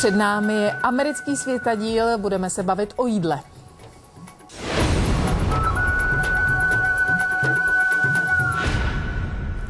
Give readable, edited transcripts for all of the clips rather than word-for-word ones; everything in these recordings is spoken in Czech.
Před námi je americký světadíl, budeme se bavit o jídle.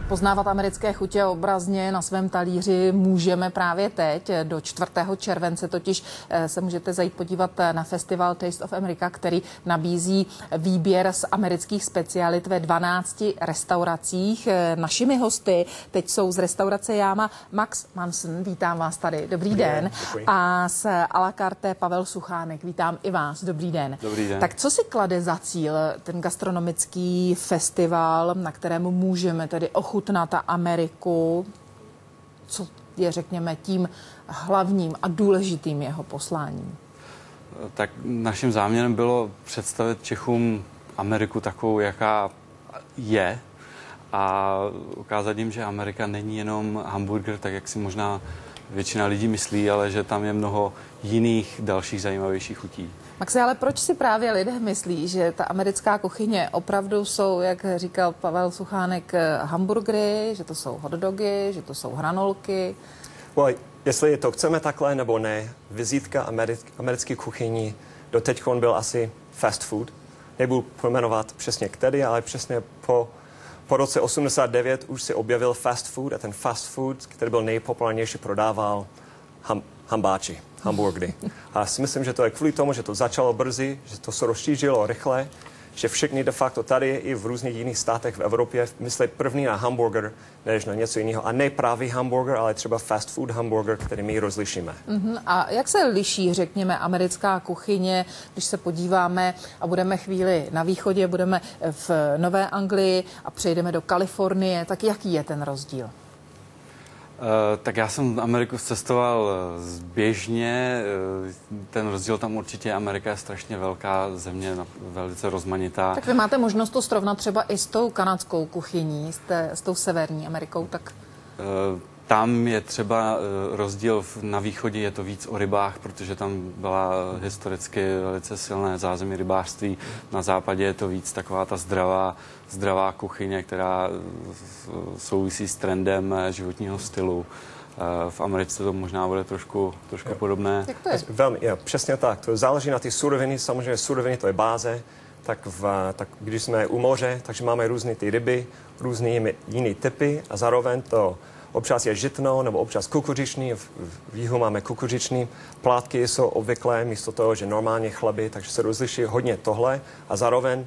Poznávat americké chutě obrazně na svém talíři můžeme právě teď. Do 4. července totiž se můžete zajít podívat na festival Taste of America, který nabízí výběr z amerických specialit ve 12 restauracích. Našimi hosty teď jsou z restaurace Jáma Max Manson. Vítám vás tady. Dobrý den. A z à la carte Pavel Suchánek. Vítám i vás. Dobrý den. Dobrý den. Tak co si klade za cíl ten gastronomický festival, na kterém můžeme tedy ochutnat Ameriku, co je, řekněme, tím hlavním a důležitým jeho posláním? Tak naším záměrem bylo představit Čechům Ameriku takovou, jaká je, a ukázat jim, že Amerika není jenom hamburger, tak jak si možná většina lidí myslí, ale že tam je mnoho jiných dalších zajímavějších chutí. Maxi, ale proč si právě lidé myslí, že ta americká kuchyně opravdu jsou, jak říkal Pavel Suchánek, hamburgery, že to jsou hotdogy, že to jsou hranolky? Jestli to chceme takhle nebo ne, vizitka americké kuchyni doteď byl asi fast food. Nebudu pojmenovat přesně který, ale přesně po roce 89 už se objevil fast food a ten fast food, který byl nejpopulárnější, prodával hambáči, hamburgery. A si myslím, že to je kvůli tomu, že to začalo brzy, že to se rozšířilo rychle, že všichni de facto tady i v různých jiných státech v Evropě myslí první na hamburger, než na něco jiného. A ne právě hamburger, ale třeba fast food hamburger, který my rozlišíme. A jak se liší, řekněme, americká kuchyně, když se podíváme a budeme chvíli na východě, budeme v Nové Anglii a přejdeme do Kalifornie, tak jaký je ten rozdíl? Tak já jsem Ameriku cestoval běžně, ten rozdíl tam určitě, Amerika je strašně velká země, velice rozmanitá. Tak vy máte možnost to srovnat třeba i s tou kanadskou kuchyní, s tou severní Amerikou, tak... Tam je třeba rozdíl, na východě je to víc o rybách, protože tam byla historicky velice silné zázemí rybářství. Na západě je to víc taková ta zdravá kuchyně, která souvisí s trendem životního stylu. V Americe to možná bude trošku podobné. Jak to je? Velmi, přesně tak. To záleží na ty suroviny. Samozřejmě suroviny to je báze. Tak když jsme u moře, takže máme různé ty ryby, různé jiné typy a zároveň to občas je žitno nebo občas kukuřičný, v jihu máme kukuřičný. Plátky jsou obvyklé místo toho, že normálně chleby, takže se rozliší hodně tohle a zároveň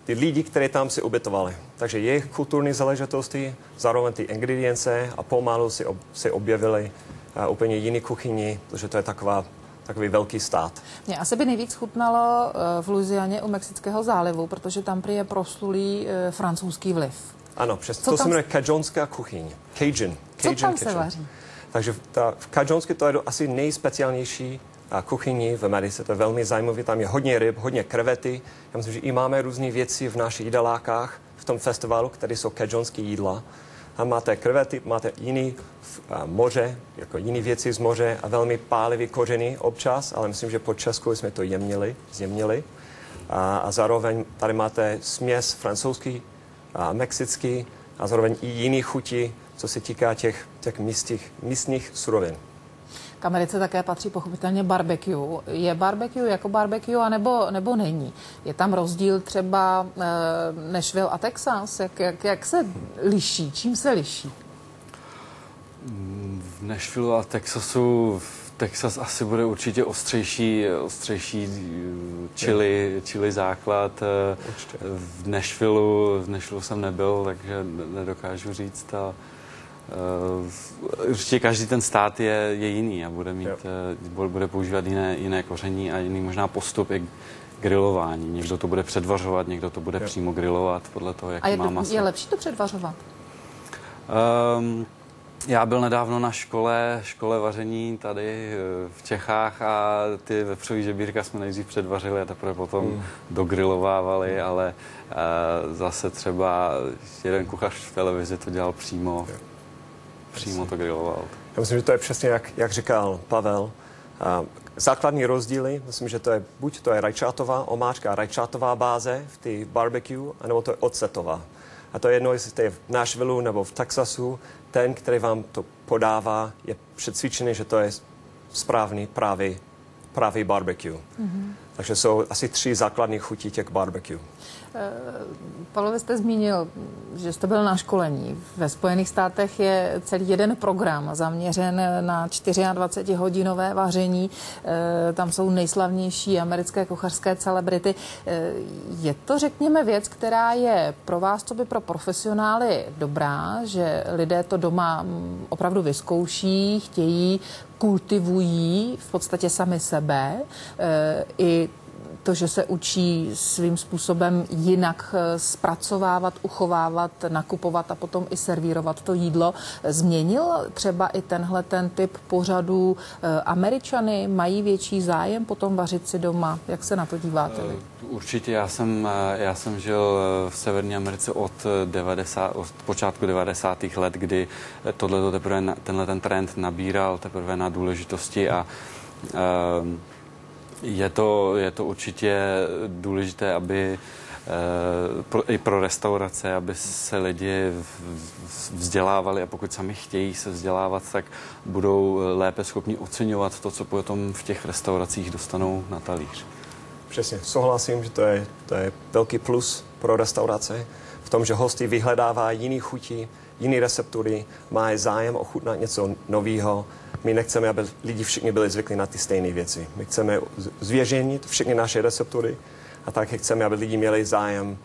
ty lidi, kteří tam si ubytovali. Takže jejich kulturní záležitosti, zároveň ty ingredience a pomalu si objevili úplně jiný kuchyni, protože to je takový velký stát. Mně asi by nejvíc chutnalo v Louisianě u Mexického zálivu, protože tam prý je proslulý francouzský vliv. Ano, přesně. To se jmenuje kajonská kuchyň. Cajun. Co tam se vaří? Takže v kajonsky to je asi nejspeciálnější kuchyni v Americe. To je velmi zajímavé. Tam je hodně ryb, hodně krevety. Já myslím, že i máme různé věci v našich jídelákách v tom festivalu, které jsou kajonské jídla. A máte krevety, máte jiný moře, jako jiné věci z moře a velmi pálivý kořeny občas, ale myslím, že po Česku jsme to zjemnili. A zároveň tady máte směs francouzský, mexický a zároveň i jiný chutí, co se týká těch místních surovin. K Americe také patří pochopitelně barbecue. Je barbecue jako barbecue, anebo není? Je tam rozdíl třeba Nashville a Texas? Jak se liší? Čím se liší? V Nashville a Texasu Texas asi bude určitě ostřejší chili základ. V Nashville jsem nebyl, takže nedokážu říct. Určitě každý ten stát je jiný a bude používat jiné koření a jiný možná postup i grilování. Někdo to bude předvařovat, někdo to bude přímo grilovat podle toho, jaký má maso. Je lepší to předvařovat? Já byl nedávno na škole vaření tady v Čechách a ty vepřový žebírka jsme nejdřív předvařili a teprve potom dogrilovávali, ale zase třeba jeden kuchař v televizi to dělal přímo to griloval. Já myslím, že to je přesně, jak říkal Pavel. Základní rozdíly, myslím, že buď to je rajčátová omáčka, rajčátová báze v té barbecue, anebo to je ocetová. A to je jedno, jestli to je v Nashville nebo v Texasu, ten, který vám to podává, je přesvědčený, že to je správný, pravý barbecue. Takže jsou asi 3 základní chutí těch barbecue. Pavle, vy jste zmínil, že jste byl na školení. Ve Spojených státech je celý jeden program zaměřen na 24-hodinové vaření. Tam jsou nejslavnější americké kuchařské celebrity. Je to, řekněme, věc, která je pro vás, co by pro profesionály dobrá, že lidé to doma opravdu vyzkouší, chtějí, kultivují v podstatě sami sebe i to, že se učí svým způsobem jinak zpracovávat, uchovávat, nakupovat a potom i servírovat to jídlo. Změnil třeba i ten typ pořadů Američany? Mají větší zájem potom vařit si doma? Jak se na to díváte vy? Určitě. Já jsem žil v Severní Americe od počátku 90. let, kdy tenhle ten trend nabíral teprve na důležitosti a je to určitě důležité, aby i pro restaurace, aby se lidi vzdělávali a pokud sami chtějí se vzdělávat, tak budou lépe schopni oceňovat to, co potom v těch restauracích dostanou na talíř. Přesně, souhlasím, že to je velký plus pro restaurace v tom, že hosti vyhledávají jiný chutí, jiný receptury, mají zájem ochutnat něco nového. My nechceme, aby lidi všichni byli zvyklí na ty stejné věci. My chceme zvěřejnit všechny naše receptury a také chceme, aby lidi měli zájem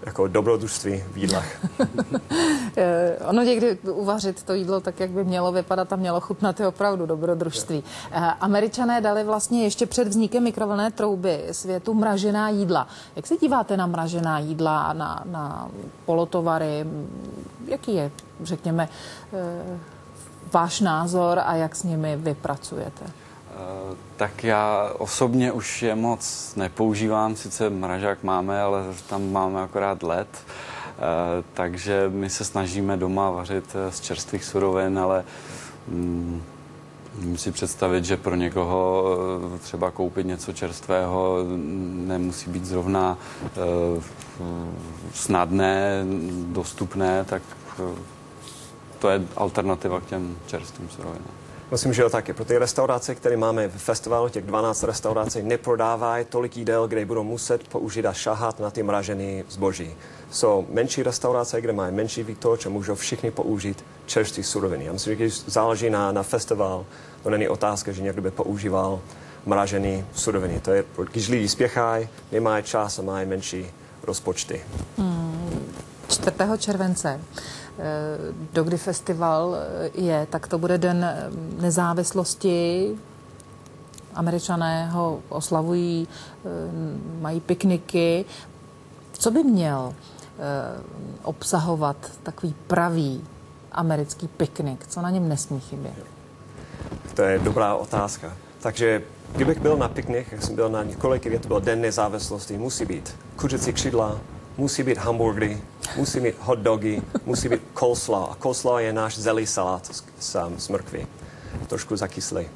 jako dobrodružství v jídlech. Ono někdy uvařit to jídlo tak, jak by mělo vypadat a mělo chutnat, je opravdu dobrodružství. Američané dali vlastně ještě před vznikem mikrovlnné trouby světu mražená jídla. Jak se díváte na mražená jídla a na polotovary? Jaký je, řekněme, váš názor a jak s nimi vy pracujete? Tak já osobně už je moc nepoužívám, sice mražák máme, ale tam máme akorát led, takže my se snažíme doma vařit z čerstvých surovin, ale můžu si představit, že pro někoho třeba koupit něco čerstvého nemusí být zrovna snadné, dostupné, tak to je alternativa k těm čerstvým surovinám. Myslím, že jo taky. Pro ty restaurace, které máme v festivalu, těch 12 restaurací, neprodávají tolik jídel, kde budou muset použít a šahat na ty mražené zboží. Jsou menší restaurace, kde mají menší výtoč a můžou všichni použít čerstvé suroviny. Já myslím, že když záleží na festival, to není otázka, že někdo by používal mražené suroviny. To je, když lidi spěchají, nemají čas a mají menší rozpočty. 4. července, dokdy festival je, tak to bude Den nezávislosti. Američané ho oslavují, mají pikniky. Co by měl obsahovat takový pravý americký piknik? Co na něm nesmí chybět? To je dobrá otázka. Takže kdybych byl na piknik, jak jsem byl na několik, kdy to byl Den nezávislosti, musí být kuřecí křídla, musí být hamburgery, musí být hot dogy, musí být coleslaw. A coleslaw je náš zelý salát z mrkvy, trošku zakyslý.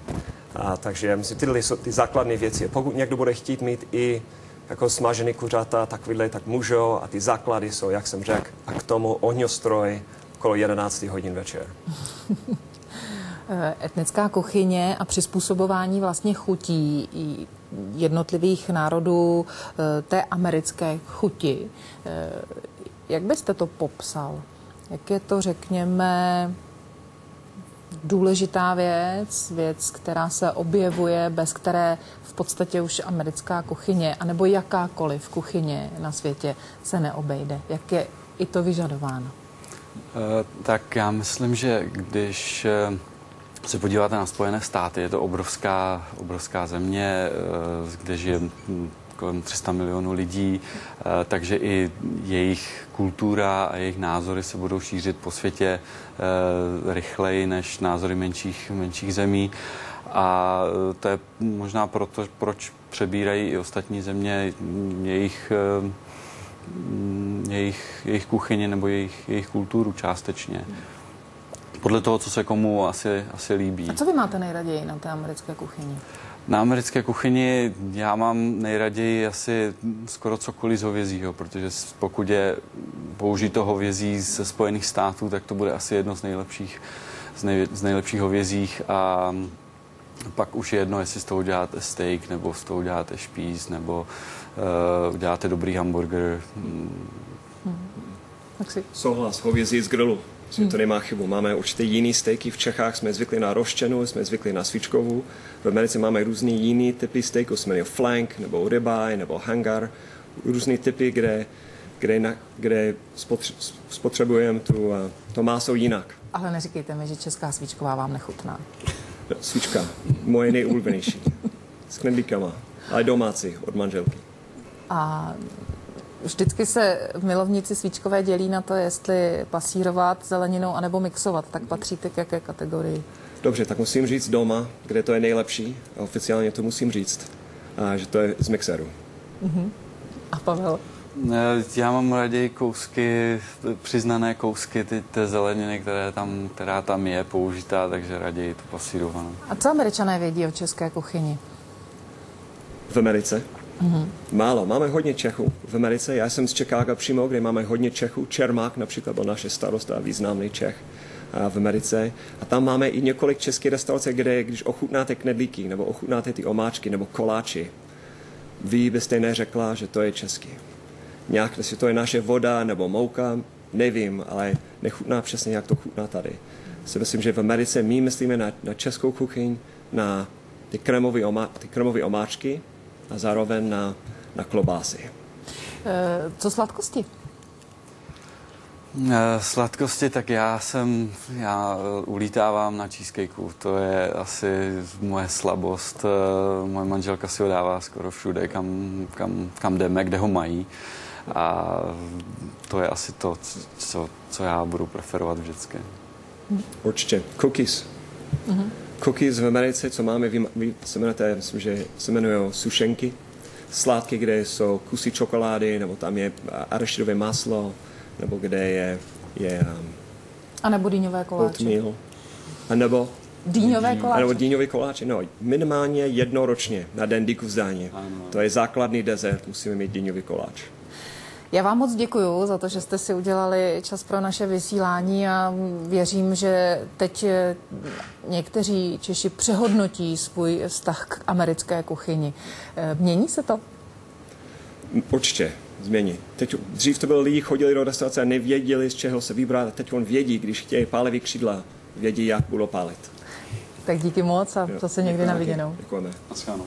Takže myslím, tyhle jsou ty základní věci. Pokud někdo bude chtít mít i jako smažený kuřata, takovýhle, tak můžou. A ty základy jsou, jak jsem řekl, a k tomu ohňostroj okolo 11 hodin večer. Etnická kuchyně a přizpůsobování vlastně chutí jednotlivých národů té americké chuti. Jak byste to popsal? Jak je to, řekněme, důležitá věc, která se objevuje, bez které v podstatě už americká kuchyně, anebo jakákoliv kuchyně na světě se neobejde? Jak je i to vyžadováno? Tak já myslím, že když se podíváte na Spojené státy, je to obrovská země, kde žije kolem 300 milionů lidí, takže i jejich kultura a jejich názory se budou šířit po světě rychleji než názory menších zemí. A to je možná proto, proč přebírají i ostatní země jejich kuchyně nebo jejich kulturu částečně. Podle toho, co se komu asi líbí. A co vy máte nejraději na té americké kuchyni? Na americké kuchyni já mám nejraději asi skoro cokoliv z hovězího, protože pokud je použito hovězí ze Spojených států, tak to bude asi jedno z nejlepších z nejlepších hovězích a pak už je jedno, jestli z toho uděláte steak, nebo z toho uděláte špíz, nebo uděláte dobrý hamburger. Souhlas, hovězí z grilu. To nemá chybu. Máme určitě jiný steaky v Čechách, jsme zvykli na roštěnu, jsme zvykli na svíčkovou. V Americe máme různý jiný typy steaků, jsme měli flank, nebo ribeye, nebo hangar. Různý typy, kde spotřebujeme to maso jinak. Ale neříkejte mi, že česká svíčková vám nechutná. Svíčka, moje nejoblíbenější. S knedlíkama, ale domácí, od manželky. A vždycky se milovníci svíčkové dělí na to, jestli pasírovat zeleninou anebo mixovat. Tak patříte k jaké kategorii? Dobře, tak musím říct doma, kde to je nejlepší. A oficiálně to musím říct, že to je z mixéru. A Pavel? Já mám raději kousky, přiznané kousky té zeleniny, která tam je použitá, takže raději to pasírované. A co Američané vědí o české kuchyni? V Americe? Málo. Máme hodně Čechů v Americe. Já jsem z Chicaga přímo, kde máme hodně Čechů. Čermák například byl naše starosta, významný Čech v Americe. A tam máme i několik českých restaurací, kde když ochutnáte knedlíky, nebo ochutnáte ty omáčky, nebo koláči, vy byste neřekla, že to je český. Nějak, jestli to je naše voda nebo mouka, nevím, ale nechutná přesně, jak to chutná tady. Si myslím, že v Americe my myslíme na českou kuchyň, na ty kremové omáčky a zároveň na klobásy. Co sladkosti? Sladkosti, tak já ulítávám na cheesecakeu, to je asi moje slabost. Moje manželka si ho dává skoro všude, kam jdeme, kde ho mají. A to je asi to, co já budu preferovat vždycky. Určitě. Cookies. Cookies v Americe, co máme, myslím, že se jmenují sušenky. Sládky, kde jsou kusy čokolády, nebo tam je arašidové maslo, nebo kde je a nebo dýňové koláče. Oatmeal. A nebo dýňové koláče. A nebo dýňové koláče. No, minimálně jednou ročně na den díku vzdání. To je základní dezert, musíme mít dýňový koláč. Já vám moc děkuju za to, že jste si udělali čas pro naše vysílání a věřím, že teď někteří Češi přehodnotí svůj vztah k americké kuchyni. Mění se to? Určitě změní. Dřív to byli lidi, chodili do restaurace a nevěděli, z čeho se vybrat. A teď on vědí, když chtějí pálivý křídla, vědí, jak budou pálit. Tak díky moc a zase někdy na viděnou. Děkujeme. Naschledanou.